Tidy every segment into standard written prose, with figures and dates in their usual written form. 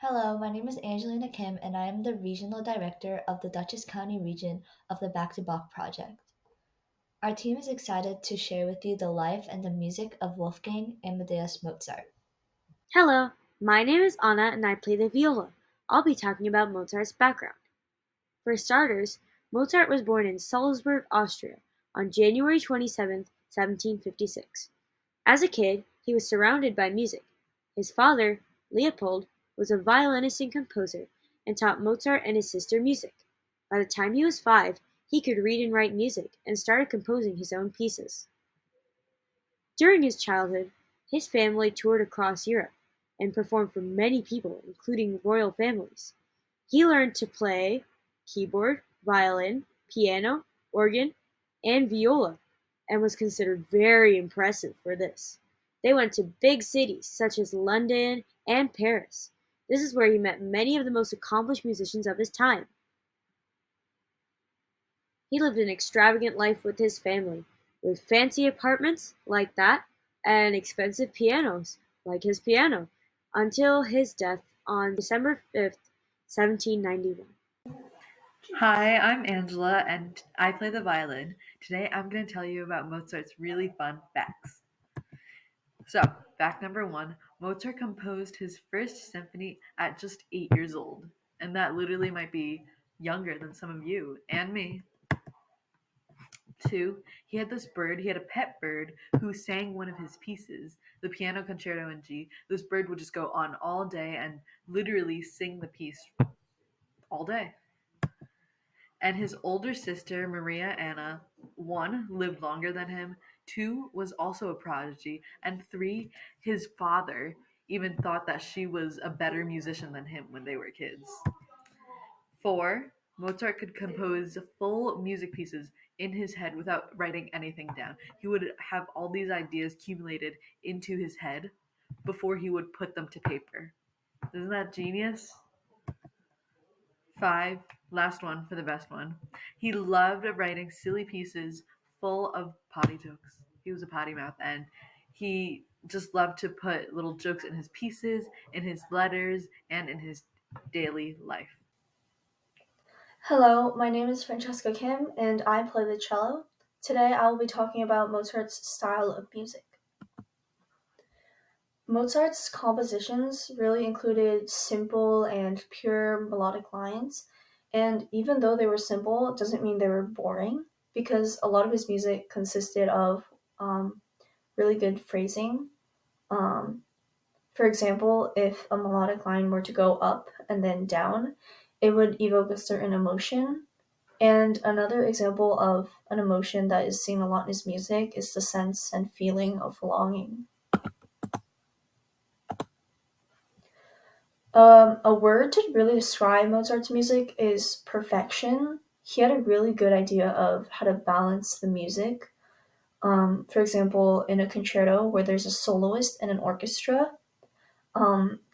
Hello, my name is Angelina Kim, and I am the Regional Director of the Dutchess County region of the Back to Bach project. Our team is excited to share with you the life and the music of Wolfgang Amadeus Mozart. Hello, my name is Anna and I play the viola. I'll be talking about Mozart's background. For starters, Mozart was born in Salzburg, Austria on January 27, 1756. As a kid, he was surrounded by music. His father, Leopold, was a violinist and composer and taught Mozart and his sister music. By the time he was 5, he could read and write music and started composing his own pieces. During his childhood, his family toured across Europe and performed for many people, including royal families. He learned to play keyboard, violin, piano, organ, and viola, and was considered very impressive for this. They went to big cities such as London and Paris. This is where he met many of the most accomplished musicians of his time. He lived an extravagant life with his family, with fancy apartments like that and expensive pianos like his piano, until his death on December 5th, 1791. Hi, I'm Angela and I play the violin. Today I'm going to tell you about Mozart's really fun facts. So, fact number one, Mozart composed his first symphony at just 8 years old. And that literally might be younger than some of you and me. Two, he had a pet bird who sang one of his pieces, the Piano Concerto in G. This bird would just go on all day and literally sing the piece all day. And his older sister, Maria Anna, one, lived longer than him, two, was also a prodigy, and three, his father even thought that she was a better musician than him when they were kids. Four, Mozart could compose full music pieces in his head without writing anything down. He would have all these ideas accumulated into his head before he would put them to paper. Isn't that genius? Five, last one for the best one. He loved writing silly pieces full of potty jokes. He was a potty mouth and he just loved to put little jokes in his pieces, in his letters, and in his daily life. Hello, my name is Francesca Kim and I play the cello. Today I will be talking about Mozart's style of music. Mozart's compositions really included simple and pure melodic lines, and even though they were simple, it doesn't mean they were boring because a lot of his music consisted of really good phrasing. Um, for example, if a melodic line were to go up and then down, it would evoke a certain emotion. And another example of an emotion that is seen a lot in his music is the sense and feeling of longing. A word to really describe Mozart's music is perfection. He had a really good idea of how to balance the music. For example, in a concerto where there's a soloist and an orchestra,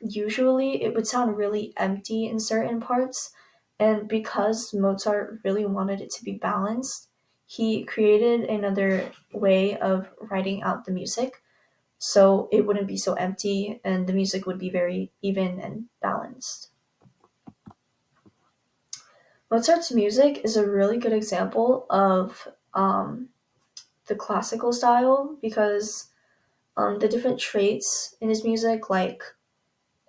usually it would sound really empty in certain parts. And because Mozart really wanted it to be balanced, he created another way of writing out the music so it wouldn't be so empty and the music would be very even and balanced. Mozart's music is a really good example of the classical style because the different traits in his music, like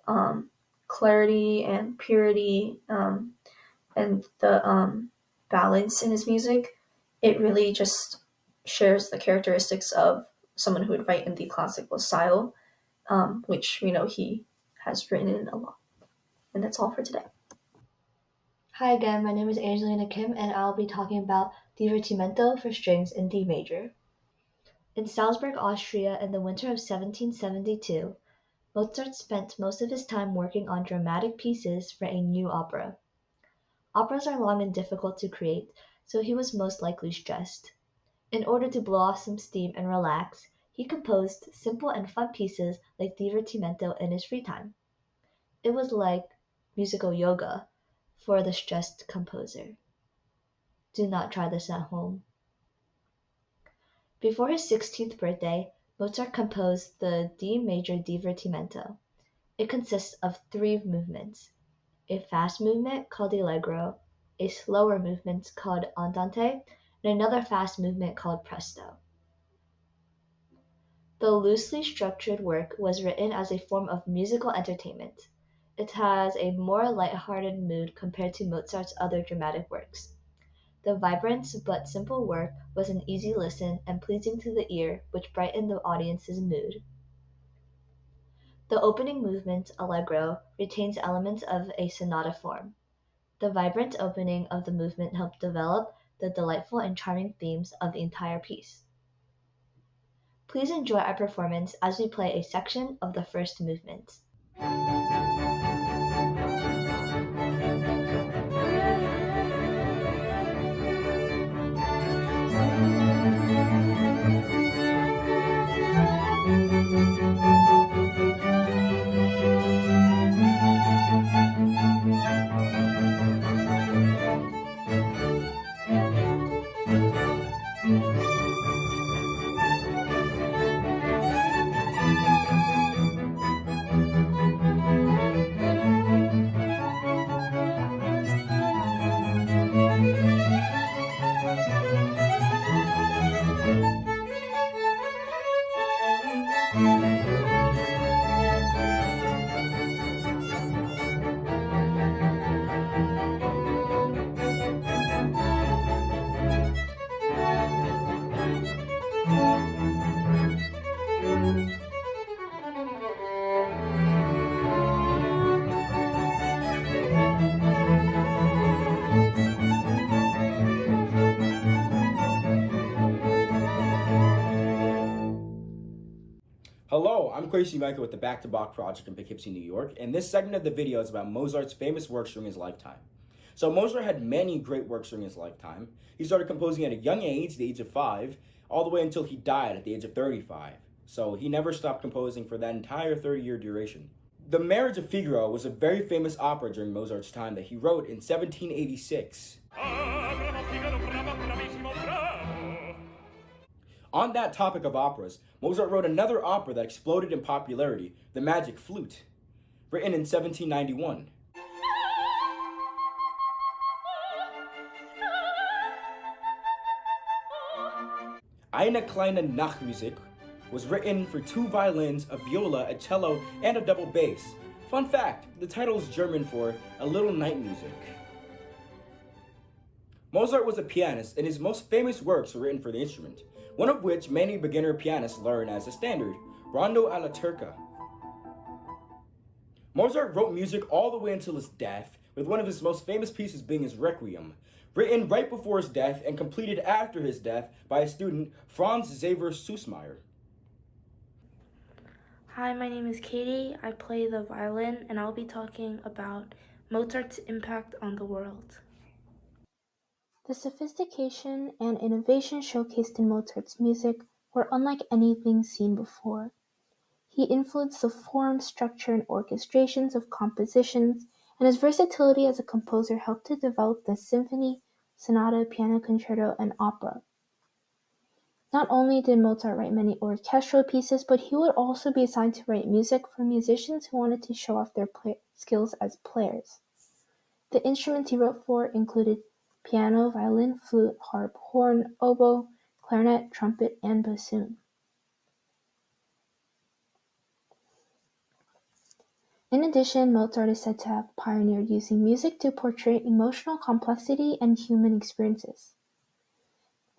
um, clarity and purity, and the balance in his music, it really just shares the characteristics of someone who would write in the classical style, which we know he has written in a lot. And that's all for today. Hi again, my name is Angelina Kim, and I'll be talking about Divertimento for strings in D major. In Salzburg, Austria, in the winter of 1772, Mozart spent most of his time working on dramatic pieces for a new opera. Operas are long and difficult to create, so he was most likely stressed. In order to blow off some steam and relax, he composed simple and fun pieces like Divertimento in his free time. It was like musical yoga for the stressed composer. Do not try this at home. Before his 16th birthday, Mozart composed the D major Divertimento. It consists of three movements: a fast movement called allegro, a slower movement called andante, and another fast movement called presto. The loosely structured work was written as a form of musical entertainment. It has a more light-hearted mood compared to Mozart's other dramatic works. The vibrant but simple work was an easy listen and pleasing to the ear, which brightened the audience's mood. The opening movement, allegro, retains elements of a sonata form. The vibrant opening of the movement helped develop the delightful and charming themes of the entire piece. Please enjoy our performance as we play a section of the first movement. Hello, I'm Quasi Micah with the Back to Bach project in Poughkeepsie, New York, and this segment of the video is about Mozart's famous works during his lifetime. So Mozart had many great works during his lifetime. He started composing at a young age, the age of 5, all the way until he died at the age of 35. So he never stopped composing for that entire 30-year duration. The Marriage of Figaro was a very famous opera during Mozart's time that he wrote in 1786. On that topic of operas, Mozart wrote another opera that exploded in popularity, The Magic Flute, written in 1791. Eine kleine Nachtmusik was written for 2 violins, a viola, a cello, and a double bass. Fun fact, the title is German for A Little Night Music. Mozart was a pianist, and his most famous works were written for the instrument, one of which many beginner pianists learn as a standard, Rondo alla Turca. Mozart wrote music all the way until his death, with one of his most famous pieces being his Requiem, written right before his death and completed after his death by his student Franz Xaver Süssmayr. Hi, my name is Katie. I play the violin, and I'll be talking about Mozart's impact on the world. The sophistication and innovation showcased in Mozart's music were unlike anything seen before. He influenced the form, structure, and orchestrations of compositions, and his versatility as a composer helped to develop the symphony, sonata, piano concerto, and opera. Not only did Mozart write many orchestral pieces, but he would also be assigned to write music for musicians who wanted to show off their skills as players. The instruments he wrote for included piano, violin, flute, harp, horn, oboe, clarinet, trumpet, and bassoon. In addition, Mozart is said to have pioneered using music to portray emotional complexity and human experiences.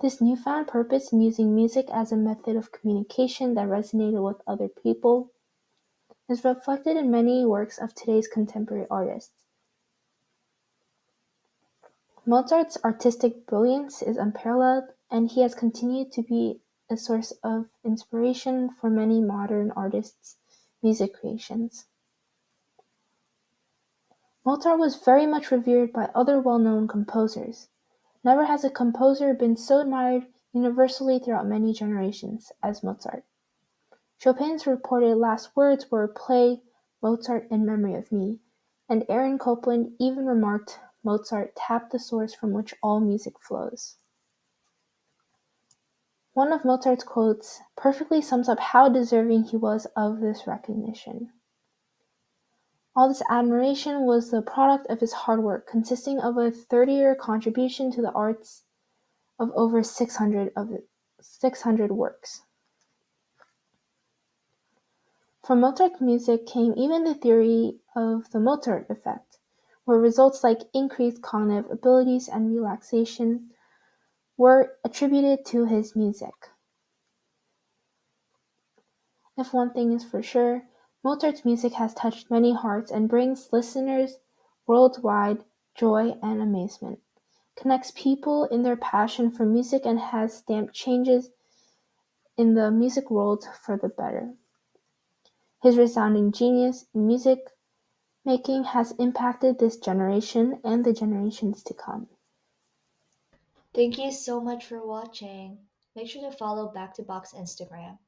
This newfound purpose in using music as a method of communication that resonated with other people is reflected in many works of today's contemporary artists. Mozart's artistic brilliance is unparalleled, and he has continued to be a source of inspiration for many modern artists' music creations. Mozart was very much revered by other well-known composers. Never has a composer been so admired universally throughout many generations as Mozart. Chopin's reported last words were "Play Mozart in memory of me," and Aaron Copland even remarked, "Mozart tapped the source from which all music flows." One of Mozart's quotes perfectly sums up how deserving he was of this recognition. All this admiration was the product of his hard work, consisting of a 30-year contribution to the arts of over 600 works. From Mozart's music came even the theory of the Mozart effect, where results like increased cognitive abilities and relaxation were attributed to his music. If one thing is for sure, Mozart's music has touched many hearts and brings listeners worldwide joy and amazement, connects people in their passion for music, and has stamped changes in the music world for the better. His resounding genius in music making has impacted this generation and the generations to come. Thank you so much for watching. Make sure to follow Back to Box Instagram.